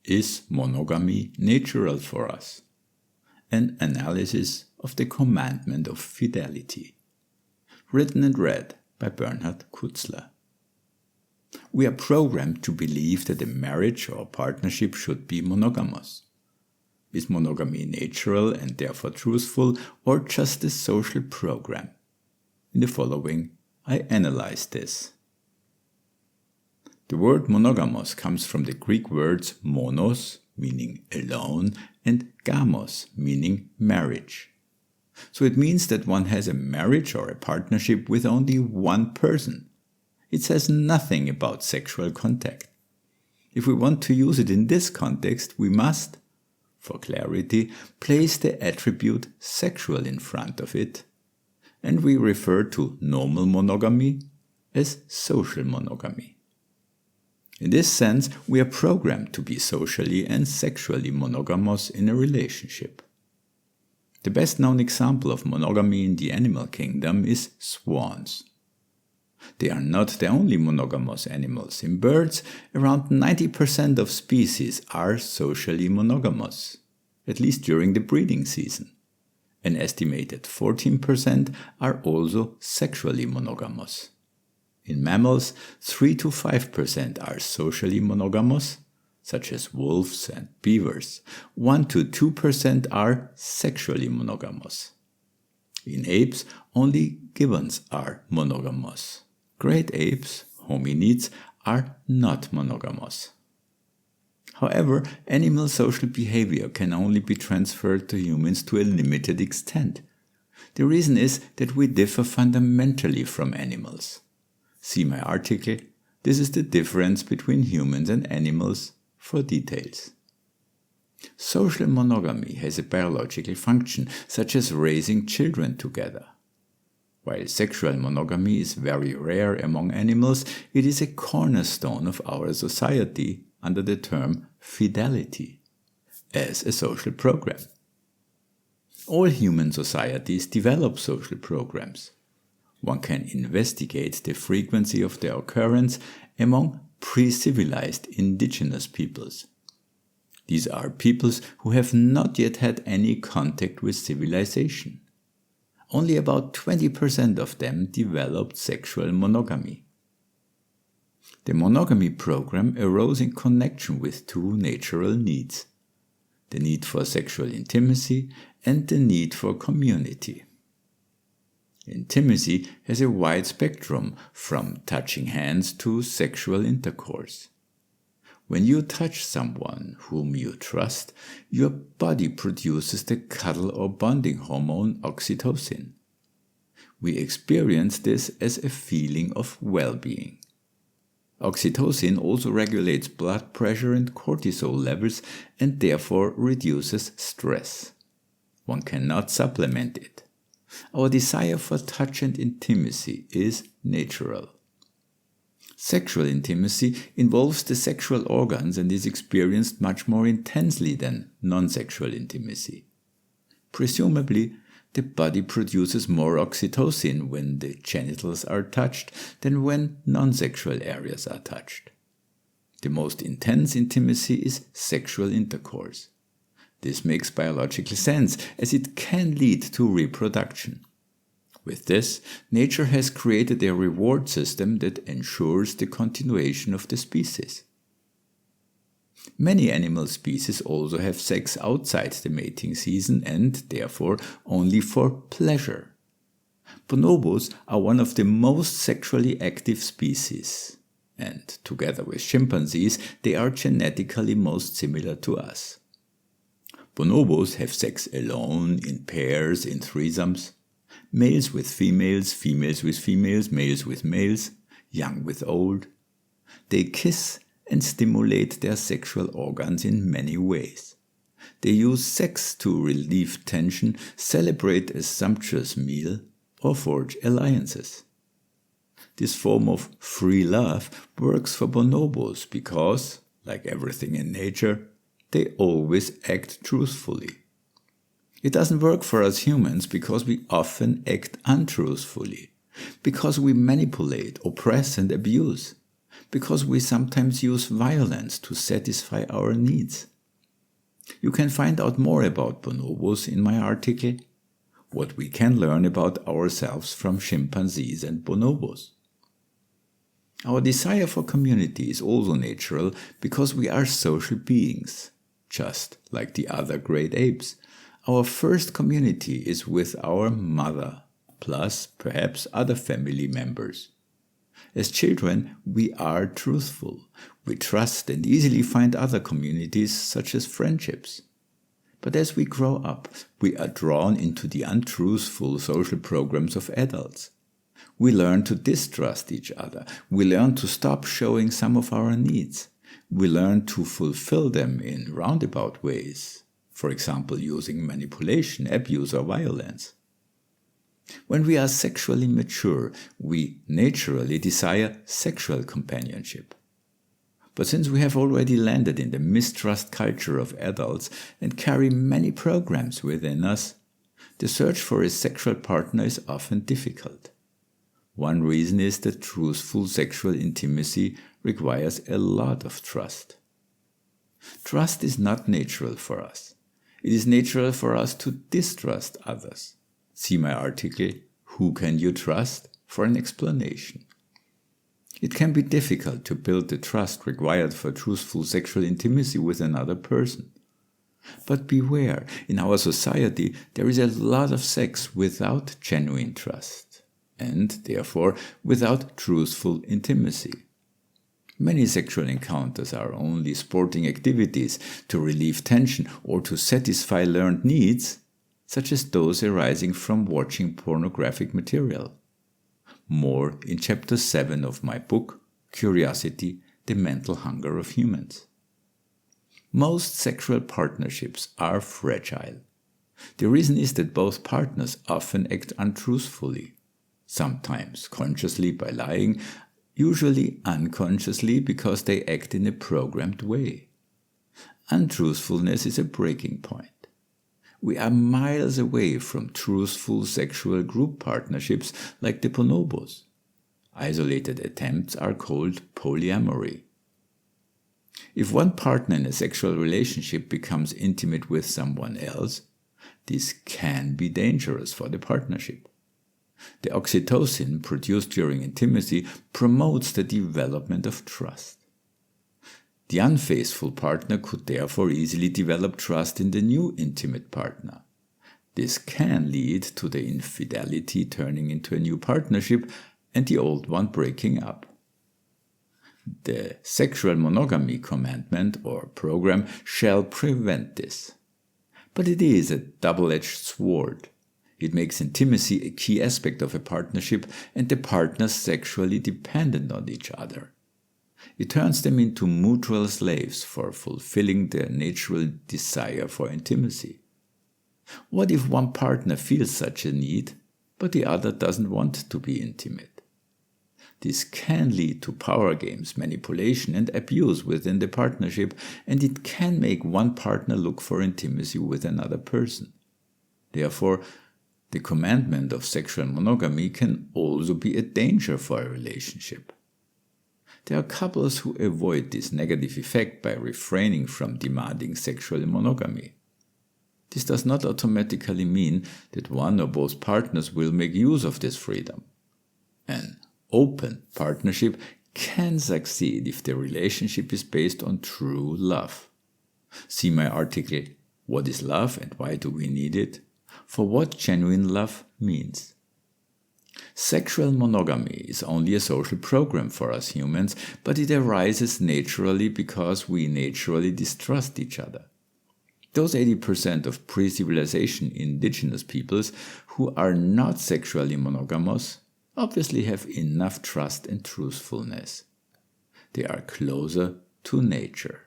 Is monogamy natural for us? An analysis of the commandment of fidelity. Written and read by Bernhard Kutzler. We are programmed to believe that a marriage or partnership should be monogamous. Is monogamy natural and therefore truthful, or just a social program? In the following, I analyze this. The word monogamous comes from the Greek words monos, meaning alone, and gamos, meaning marriage. So it means that one has a marriage or a partnership with only one person. It says nothing about sexual contact. If we want to use it in this context, we must, for clarity, place the attribute sexual in front of it, and we refer to normal monogamy as social monogamy. In this sense, we are programmed to be socially and sexually monogamous in a relationship. The best known example of monogamy in the animal kingdom is swans. They are not the only monogamous animals. In birds, around 90% of species are socially monogamous, at least during the breeding season. An estimated 14% are also sexually monogamous. In mammals, 3 to 5% are socially monogamous, such as wolves and beavers. 1 to 2% are sexually monogamous. In apes, only gibbons are monogamous. Great apes, hominids, are not monogamous. However, animal social behavior can only be transferred to humans to a limited extent. The reason is that we differ fundamentally from animals. See my article, This is the difference between humans and animals, for details. Social monogamy has a biological function, such as raising children together. While sexual monogamy is very rare among animals, it is a cornerstone of our society under the term fidelity, as a social program. All human societies develop social programs. One can investigate the frequency of their occurrence among pre-civilized indigenous peoples. These are peoples who have not yet had any contact with civilization. Only about 20% of them developed sexual monogamy. The monogamy program arose in connection with two natural needs: the need for sexual intimacy and the need for community. Intimacy has a wide spectrum, from touching hands to sexual intercourse. When you touch someone whom you trust, your body produces the cuddle or bonding hormone oxytocin. We experience this as a feeling of well-being. Oxytocin also regulates blood pressure and cortisol levels and therefore reduces stress. One cannot supplement it. Our desire for touch and intimacy is natural. Sexual intimacy involves the sexual organs and is experienced much more intensely than non-sexual intimacy. Presumably, the body produces more oxytocin when the genitals are touched than when non-sexual areas are touched. The most intense intimacy is sexual intercourse. This makes biological sense, as it can lead to reproduction. With this, nature has created a reward system that ensures the continuation of the species. Many animal species also have sex outside the mating season and, therefore, only for pleasure. Bonobos are one of the most sexually active species, and, together with chimpanzees, they are genetically most similar to us. Bonobos have sex alone, in pairs, in threesomes. Males with females, females with females, males with males, young with old. They kiss and stimulate their sexual organs in many ways. They use sex to relieve tension, celebrate a sumptuous meal, or forge alliances. This form of free love works for bonobos because, like everything in nature, they always act truthfully. It doesn't work for us humans because we often act untruthfully, because we manipulate, oppress and abuse, because we sometimes use violence to satisfy our needs. You can find out more about bonobos in my article, What We Can Learn About Ourselves from Chimpanzees and Bonobos. Our desire for community is also natural because we are social beings, just like the other great apes. Our first community is with our mother, plus perhaps other family members. As children, we are truthful. We trust and easily find other communities, such as friendships. But as we grow up, we are drawn into the untruthful social programs of adults. We learn to distrust each other. We learn to stop showing some of our needs. We learn to fulfill them in roundabout ways, for example, using manipulation, abuse, or violence. When we are sexually mature, we naturally desire sexual companionship. But since we have already landed in the mistrust culture of adults and carry many programs within us, the search for a sexual partner is often difficult. One reason is that truthful sexual intimacy requires a lot of trust. Trust is not natural for us. It is natural for us to distrust others. See my article, Who Can You Trust? For an explanation. It can be difficult to build the trust required for truthful sexual intimacy with another person. But beware, in our society there is a lot of sex without genuine trust, and therefore without truthful intimacy. Many sexual encounters are only sporting activities to relieve tension or to satisfy learned needs, such as those arising from watching pornographic material. More in Chapter 7 of my book, Curiosity, the Mental Hunger of Humans. Most sexual partnerships are fragile. The reason is that both partners often act untruthfully, sometimes consciously by lying, usually unconsciously because they act in a programmed way. Untruthfulness is a breaking point. We are miles away from truthful sexual group partnerships like the bonobos. Isolated attempts are called polyamory. If one partner in a sexual relationship becomes intimate with someone else, this can be dangerous for the partnership. The oxytocin produced during intimacy promotes the development of trust. The unfaithful partner could therefore easily develop trust in the new intimate partner. This can lead to the infidelity turning into a new partnership and the old one breaking up. The sexual monogamy commandment or program shall prevent this. But it is a double-edged sword. It makes intimacy a key aspect of a partnership and the partners sexually dependent on each other. It turns them into mutual slaves for fulfilling their natural desire for intimacy. What if one partner feels such a need, but the other doesn't want to be intimate? This can lead to power games, manipulation, and abuse within the partnership, and it can make one partner look for intimacy with another person. Therefore, the commandment of sexual monogamy can also be a danger for a relationship. There are couples who avoid this negative effect by refraining from demanding sexual monogamy. This does not automatically mean that one or both partners will make use of this freedom. An open partnership can succeed if the relationship is based on true love. See my article, What is Love and Why Do We Need It? For what genuine love means. Sexual monogamy is only a social program for us humans, but it arises naturally because we naturally distrust each other. Those 80% of pre-civilization indigenous peoples who are not sexually monogamous obviously have enough trust and truthfulness. They are closer to nature.